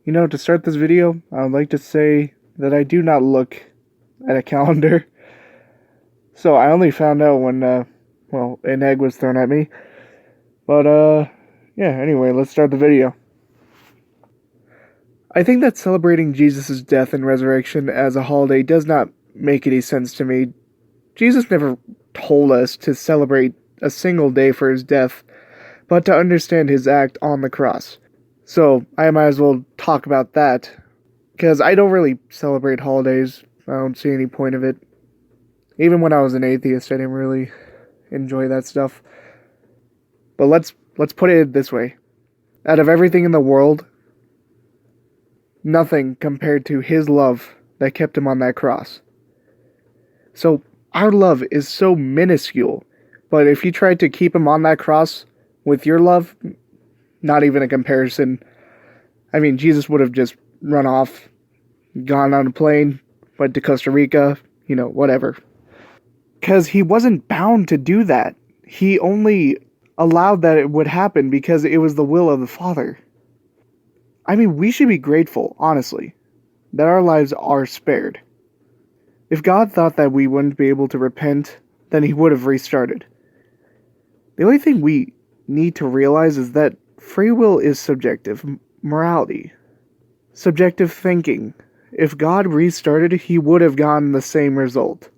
To start this video, I would like to say that I do not look at a calendar. So I only found out when, an egg was thrown at me. But, anyway, let's start the video. I think that celebrating Jesus' death and resurrection as a holiday does not make any sense to me. Jesus never told us to celebrate a single day for his death, but to understand his act on the cross. So I might as well talk about that, because I don't really celebrate holidays. I don't see any point of it. Even when I was an atheist, I didn't really enjoy that stuff. But let's put it this way. Out of everything in the world, nothing compared to his love that kept him on that cross. So our love is so minuscule, but if you tried to keep him on that cross with your love, not even a comparison. I mean, Jesus would have just run off, gone on a plane, went to Costa Rica, whatever. Because he wasn't bound to do that. He only allowed that it would happen because it was the will of the Father. I mean, we should be grateful, honestly, that our lives are spared. If God thought that we wouldn't be able to repent, then he would have restarted. The only thing we need to realize is that free will is subjective morality, subjective thinking. If God restarted, he would have gotten the same result.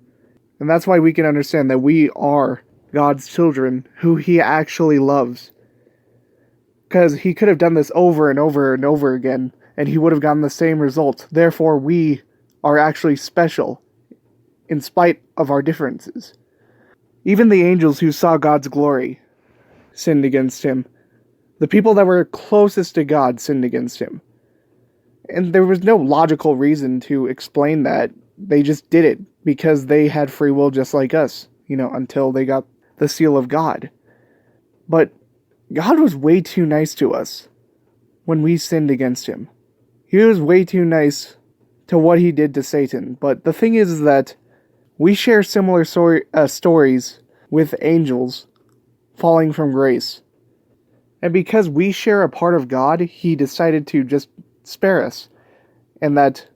And that's why we can understand that we are God's children who he actually loves. Because he could have done this over and over and over again, and he would have gotten the same result. Therefore, we are actually special, in spite of our differences. Even the angels who saw God's glory sinned against him. The people that were closest to God sinned against him. And there was no logical reason to explain that. They just did it because they had free will just like us, until they got the seal of God. But God was way too nice to us when we sinned against him. He was way too nice to what he did to Satan. But the thing is that we share similar stories with angels falling from grace. And because we share a part of God, he decided to just spare us. And that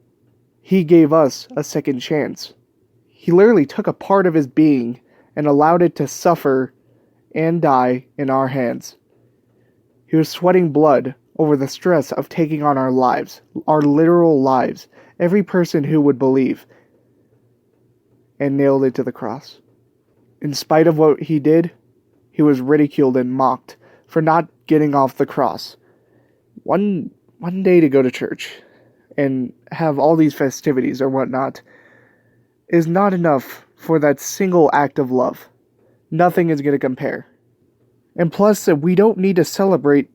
he gave us a second chance. He literally took a part of his being and allowed it to suffer and die in our hands. He was sweating blood over the stress of taking on our lives, our literal lives, every person who would believe, and nailed it to the cross. In spite of what he did, he was ridiculed and mocked for not getting off the cross. One day to go to church and have all these festivities or whatnot is not enough for that single act of love. Nothing is going to compare. And plus, we don't need to celebrate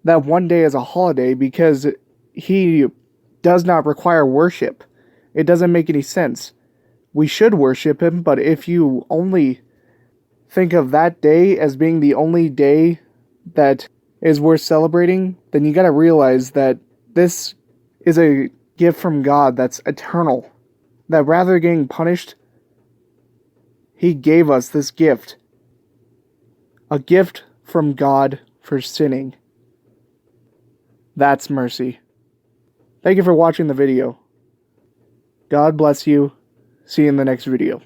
that one day as a holiday because he does not require worship. It doesn't make any sense. We should worship him, but if you only think of that day as being the only day that is worth celebrating, then you gotta realize that this is a gift from God that's eternal. That rather than getting punished, he gave us this gift. A gift from God for sinning. That's mercy. Thank you for watching the video. God bless you. See you in the next video.